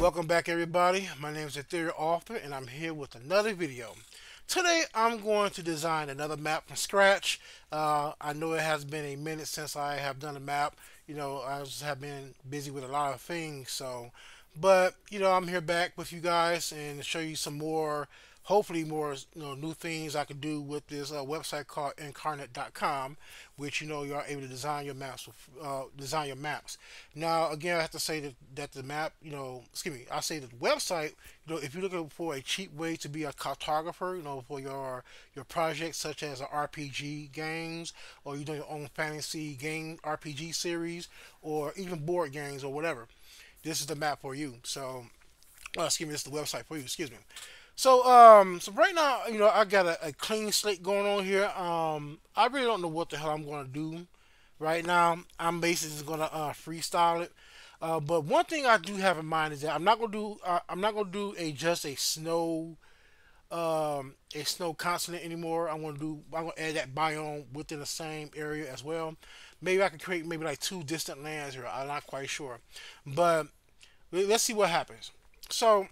Welcome back, everybody. My name is Ethereal Author, and I'm here with another video. Today, I'm going to design another map from scratch. I know it has been a minute since I have done a map. I just have been busy with a lot of things. But I'm here back with you guys and show you some more, hopefully more, new things I can do with this website called incarnate.com, which you are able to design your maps design your maps. Now, again, I have to say that the map, excuse me, I say that the website, if you're looking for a cheap way to be a cartographer, for your projects such as RPG games, or you're doing your own fantasy game RPG series, or even board games or whatever, this is the map for you. So, excuse me, this is the website for you. Excuse me. So right now, I got a clean slate going on here. I really don't know what the hell I'm going to do right now. I'm basically just going to freestyle it. But one thing I do have in mind is that I'm not gonna do a snow continent anymore. I'm gonna add that biome within the same area as well. Maybe I can create maybe like two distant lands here. I'm not quite sure, but let's see what happens. So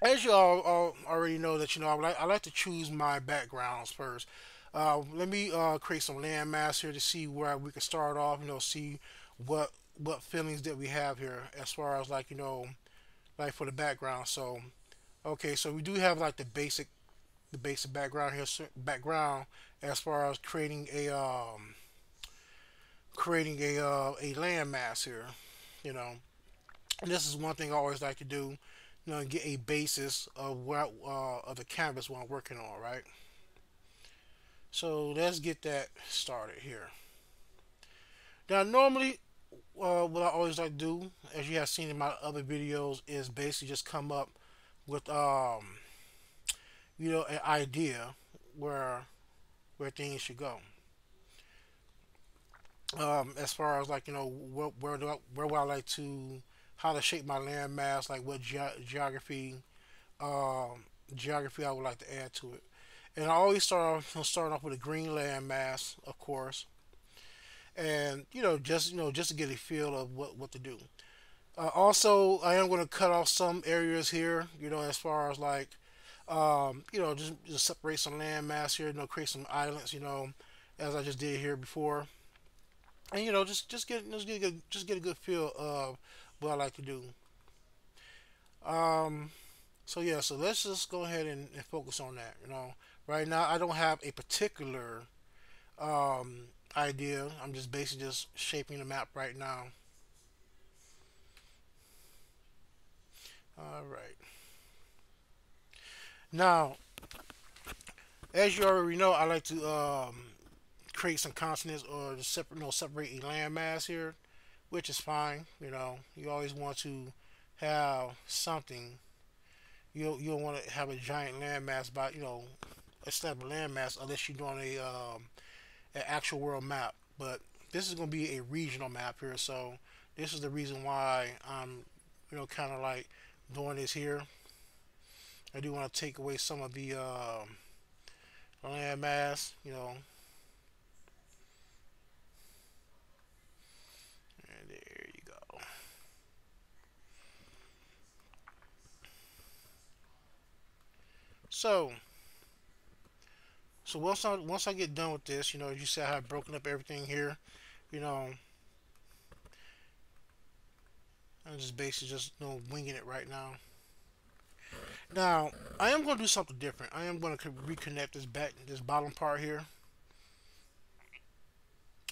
as you all already know that I like to choose my backgrounds first. Let me create some land mass here to see where we can start off. See what what feelings that we have here as far as like for the background. So okay, so we do have like the basic background here, background as far as creating a land mass here. You know, and this is one thing I always like to do. Get a basis of what of the canvas what I'm working on, right? So let's get that started here. Now, normally, what I always like to do, as you have seen in my other videos, is basically just come up with an idea where things should go. As far as where would I like to how to shape my land mass, like what um, geography I would like to add to it. And I always start off with a green land mass, of course, and just to get a feel of what to do. Also, I am going to cut off some areas here, as far as just separate some land mass here, create some islands, as I just did here before, and just get a good feel of what I like to do. Um, so yeah, so let's just go ahead and focus on that. Right now I don't have a particular idea. I'm just basically just shaping the map right now. All right. Now, as you already know, I like to create some continents or to separate a landmass here, which is fine. You always want to have something. You don't want to have a giant landmass, by a slab of landmass, unless you're doing an actual world map. But this is going to be a regional map here, so this is the reason why I'm kind of like doing this here. I do want to take away some of the land mass, and there you go. So, so once I get done with this, as you see, I have broken up everything here. You know, I'm just basically just winging it right now. Now, I am going to do something different. I am going to reconnect this bottom part here,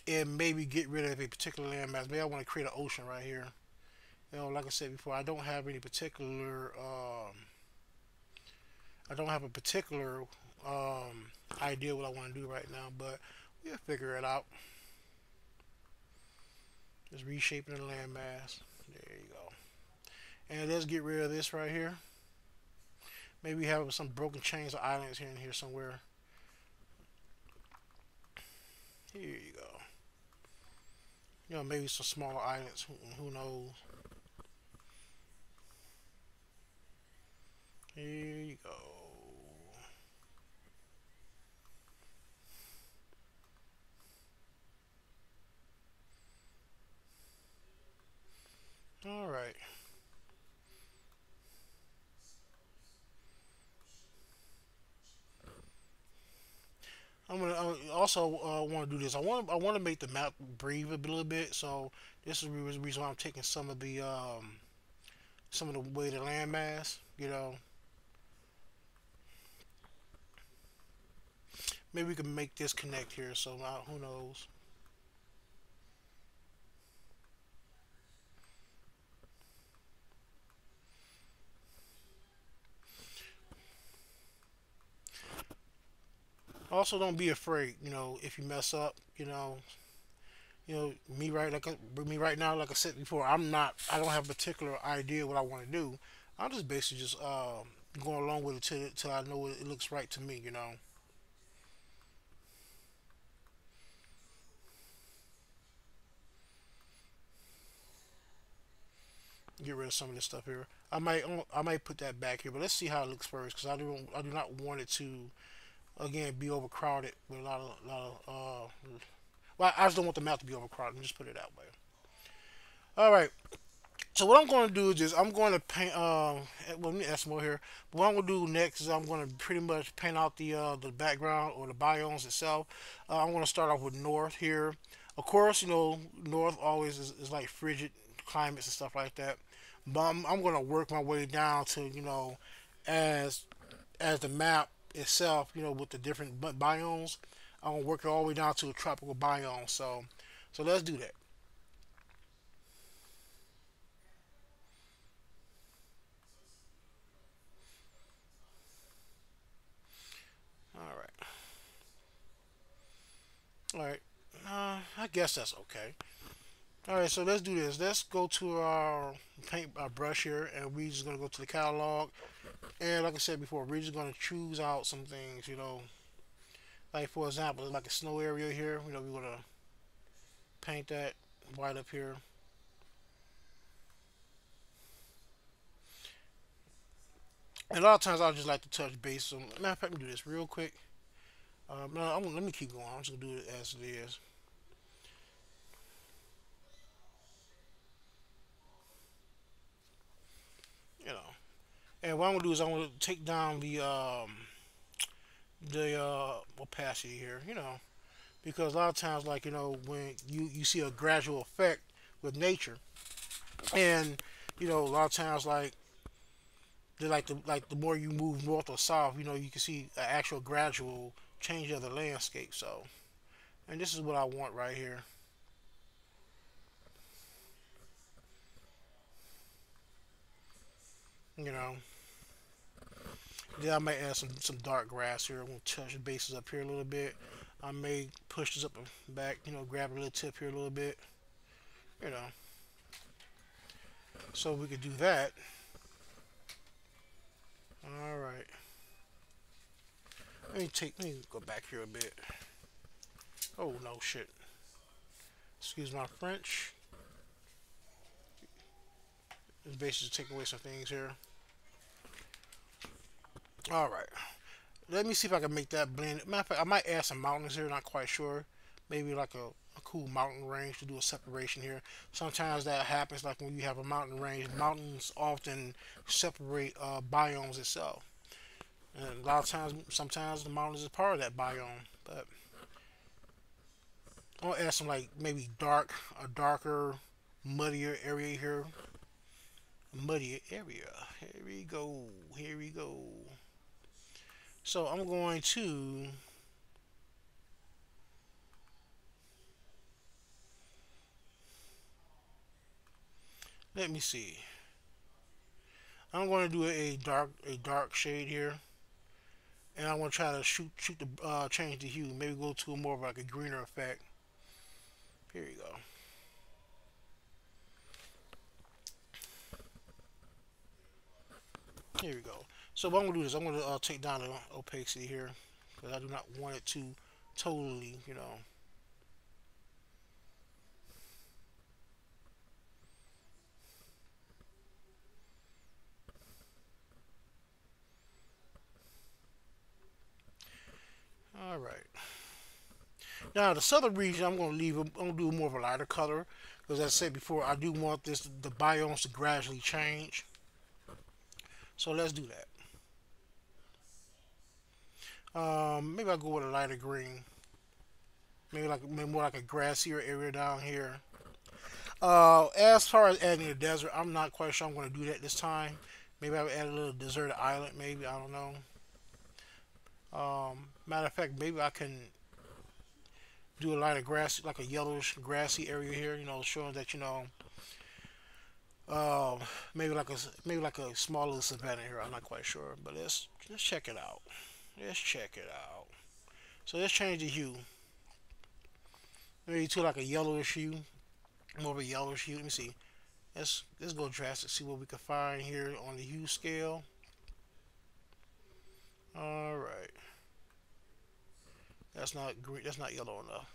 and maybe get rid of a particular landmass. Maybe I want to create an ocean right here. Like I said before, I don't have a particular idea what I want to do right now, but we'll figure it out. Just reshaping the landmass. There you go. And let's get rid of this right here. Maybe have some broken chains of islands here and here somewhere. Here you go. Maybe some smaller islands. Who knows? Here you go. All right. I'm gonna also want to do this. I want to make the map breathe a little bit. So this is the reason why I'm taking some of the way the landmass. Maybe we can make this connect here. So who knows? Also, don't be afraid. If you mess up, me right now, like I said before, I don't have a particular idea what I want to do. I'm just basically just going along with it till I know it looks right to me. Get rid of some of this stuff here. I might put that back here, but let's see how it looks first because I do not want it to again be overcrowded with a lot of. Well, I just don't want the map to be overcrowded. Just put it that way. All right. So what I'm going to do is just I'm going to paint. Well, let me add some more here. But what I'm going to do next is I'm going to pretty much paint out the background or the biomes itself. I'm going to start off with north here. Of course, north always is like frigid climates and stuff like that. But I'm going to work my way down to as as the map itself, with the different biomes. I'm going to work it all the way down to a tropical biome. So let's do that. All right. All right. I guess that's okay. All right, so let's do this. Let's go to our paint our brush here, and we're just gonna go to the catalog. And like I said before, we're just gonna choose out some things. Like for example, like a snow area here. We're gonna paint that white up here. And a lot of times I just like to touch base. So matter of fact, let me do this real quick. No, let me keep going. I'm just gonna do it as it is. You know. And what I'm gonna do is I'm gonna take down the opacity here. Because a lot of times, like when you see a gradual effect with nature, and a lot of times like the more you move north or south, you can see an actual gradual change of the landscape. So, and this is what I want right here. You know, then I might add some dark grass here. I'm gonna touch the bases up here a little bit. I may push this up and back. Grab a little tip here a little bit. You know, so we could do that. All right. Let me go back here a bit. Oh no, shit. Excuse my French. This basically take away some things here. All right. Let me see if I can make that blend. Matter of fact, I might add some mountains here. Not quite sure. Maybe like a cool mountain range to do a separation here. Sometimes that happens, like when you have a mountain range. Mountains often separate biomes itself. And a lot of times, sometimes the mountains is part of that biome. But I'll add some like maybe a darker, muddier area here. Muddier area. Here we go. Here we go. So I'm going to let me see. I'm going to do a dark shade here, and I'm going to try to shoot the change the hue. Maybe go to more of like a greener effect. Here you go. Here we go. So what I'm gonna do is I'm gonna take down the opacity here because I do not want it to totally. All right. Now the southern region, I'm gonna leave. I'm gonna do more of a lighter color because, as I said before, I do want the biomes to gradually change. So let's do that. Maybe I'll go with a lighter green. Maybe more like a grassier area down here. As far as adding a desert, I'm not quite sure I'm going to do that this time. Maybe I'll add a little deserted island. Maybe I don't know. Matter of fact, maybe I can do a lighter grass, like a yellowish grassy area here. Showing that um, maybe like a small little savanna here. I'm not quite sure, but let's check it out. Let's check it out. So let's change the hue. Maybe to like a yellowish hue, more of a yellowish hue. Let me see. Let's go drastic. See what we can find here on the hue scale. All right, that's not green. That's not yellow enough.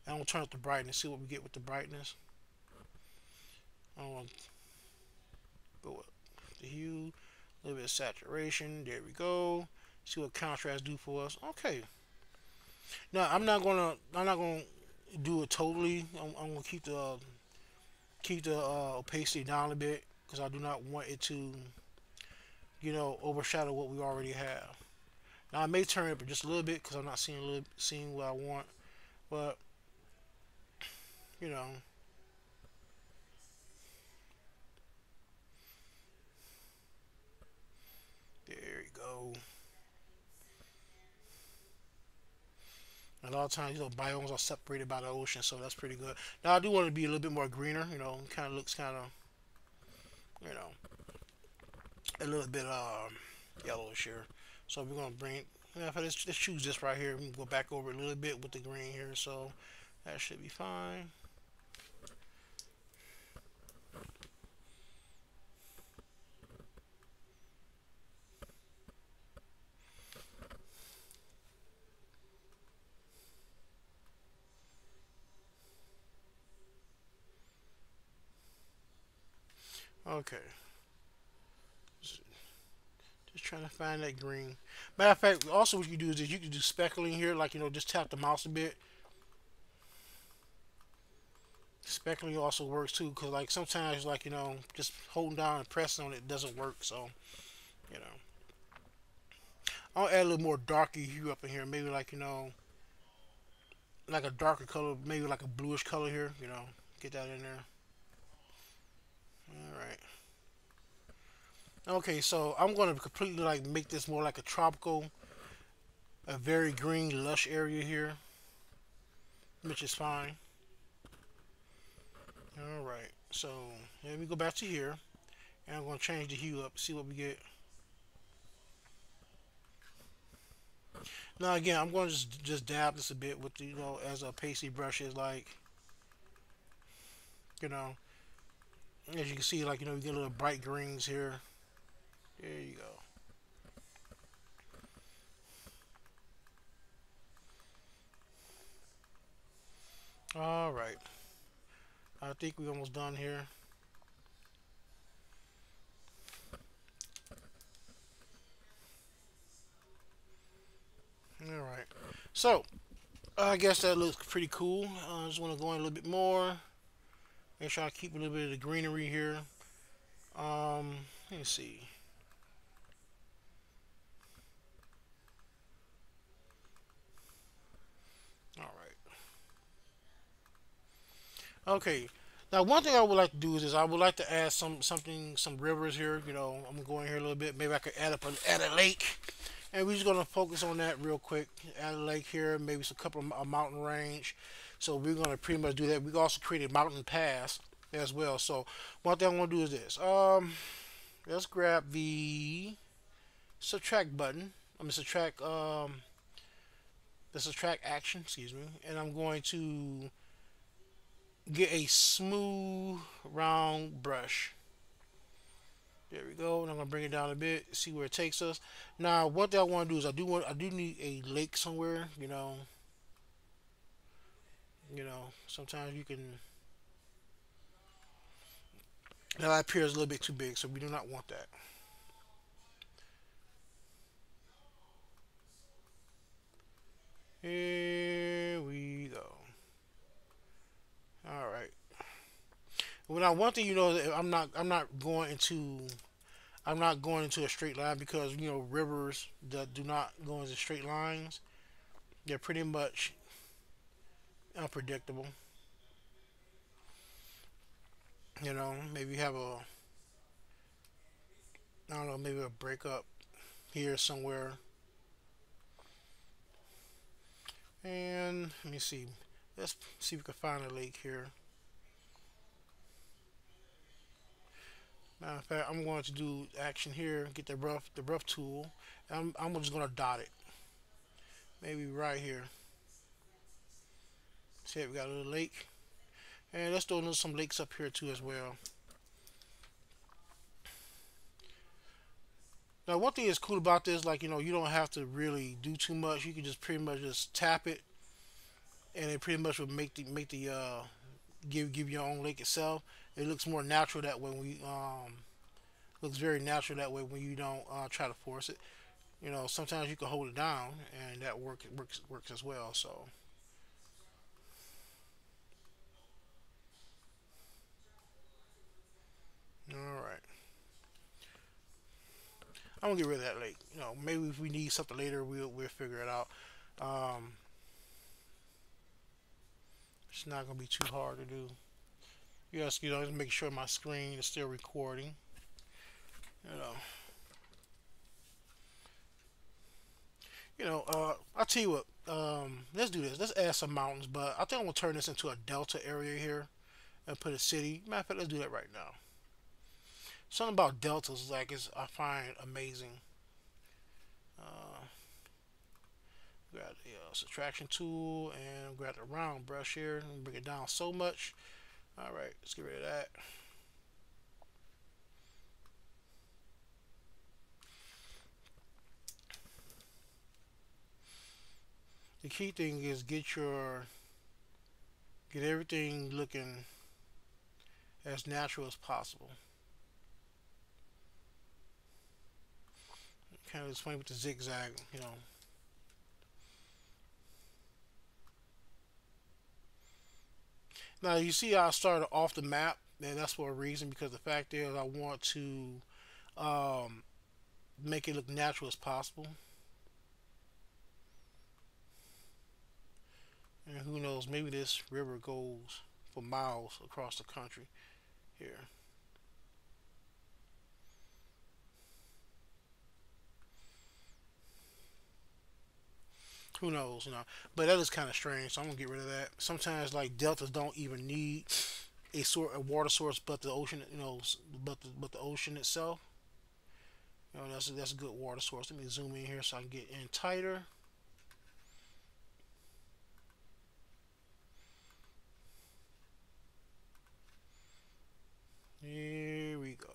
And I'm gonna turn up the brightness. See what we get with the brightness. I'm gonna go with the hue, a little bit of saturation. There we go. See what contrast do for us. Okay. Now I'm not gonna do it totally. I'm gonna keep the opacity down a bit because I do not want it to overshadow what we already have. Now I may turn it up just a little bit because I'm not seeing what I want, but you know, there you go. And a lot of times, biomes are separated by the ocean, so that's pretty good. Now I do want it to be a little bit more greener. Kind of looks kind of, you know, a little bit yellowish here. So we're gonna bring. Yeah, let's choose this right here. We can go back over a little bit with the green here, so that should be fine. Okay, just trying to find that green. Matter of fact, also what you do is you can do speckling here, like just tap the mouse a bit. Speckling also works too, cause like sometimes like just holding down and pressing on it doesn't work. So you know, I'll add a little more darker hue up in here. Maybe like like a darker color, maybe like a bluish color here. Get that in there. All right. Okay, so I'm going to completely like make this more like a tropical, a very green, lush area here, which is fine. All right. So let me go back to here, and I'm going to change the hue up, see what we get. Now again, I'm going to just dab this a bit with as a pasty brush is like you know as you can see, like you get a little bright greens here. There you go. All right. I think we're almost done here. All right. So I guess that looks pretty cool. I just want to go in a little bit more. Make sure I keep a little bit of the greenery here. Let me see. All right. Okay. Now, one thing I would like to do is I would like to add some rivers here. I'm going here a little bit. Maybe I could add a lake, and we're just gonna focus on that real quick. Add a lake here, maybe some couple of a mountain range. So we're gonna pretty much do that. We can also create a mountain pass as well. So one thing I'm gonna do is this. Let's grab the subtract button. I'm gonna subtract the subtract action. Excuse me, and I'm going to get a smooth round brush. There we go. And I'm gonna bring it down a bit, see where it takes us. Now, what I want to do is I do need a lake somewhere. Sometimes you can. Now that appears a little bit too big, so we do not want that. Here we go. All right. Well, now one thing I'm not going into I'm not going into a straight line because rivers that do not go into straight lines, they're pretty much unpredictable. Maybe you have a, I don't know, maybe a breakup here somewhere. And let me see. Let's see if we can find a lake here. Matter of fact, I'm going to do action here. Get the rough tool. I'm just going to dot it. Maybe right here. See, we got a little lake. And let's throw some lakes up here too as well. Now, one thing that's cool about this, like you don't have to really do too much. You can just pretty much just tap it, and it pretty much will make the give your own lake itself. It looks more natural that way. When we looks very natural that way when you don't try to force it. Sometimes you can hold it down, and that works as well. So, all right, I'm gonna get rid of that lake. Maybe if we need something later, we'll figure it out. Um, it's not gonna be too hard to do. Yes, just make sure my screen is still recording. You know, I'll tell you what. Let's do this. Let's add some mountains, but I think I'm gonna turn this into a delta area here and put a city. Matter of fact, let's do that right now. Something about deltas like is I find amazing. Uh, Grab the subtraction tool and grab the round brush here and bring it down so much. All right, let's get rid of that. The key thing is get everything looking as natural as possible. Kind of explain with the zigzag. Now you see I started off the map, and that's for a reason because the fact is I want to um, make it look natural as possible. And who knows, maybe this river goes for miles across the country here. Who knows? But that is kind of strange, so I'm gonna get rid of that. Sometimes like deltas don't even need a water source, but the ocean, but the ocean itself. That's a good water source. Let me zoom in here so I can get in tighter. Here we go.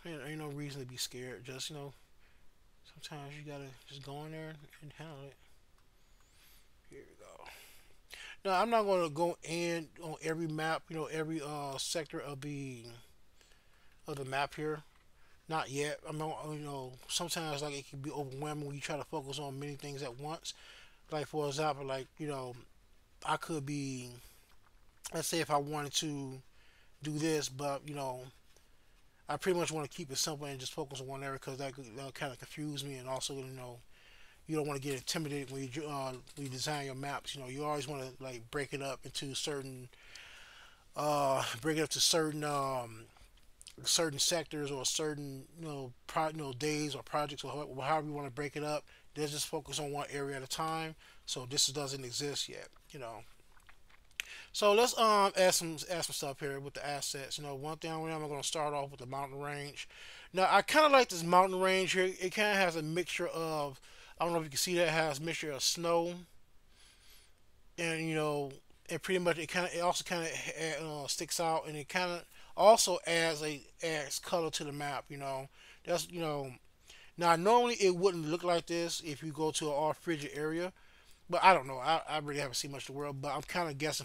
Ain't no reason to be scared. Just sometimes you gotta just go in there and handle it. Here we go. Now I'm not gonna go in on every map. Every sector of the map here. Not yet. Sometimes like it can be overwhelming when you try to focus on many things at once. Like for example, like I could be, let's say if I wanted to do this, but I pretty much want to keep it simple and just focus on one area because that kind of confuse me, and also you don't want to get intimidated when you design your maps. You always want to like break it up into break it up to certain sectors or certain days or projects or however you want to break it up. Let's just focus on one area at a time. So this doesn't exist yet. So let's add some stuff here with the assets. One thing I'm going to start off with the mountain range. Now I kind of like this mountain range here. It kind of has a mixture of, I don't know if you can see that, it has a mixture of snow and and pretty much it also kind of sticks out, and it kind of also adds color to the map. That's now normally it wouldn't look like this if you go to an all frigid area, but I don't know. I really haven't seen much of the world, but I'm kind of guessing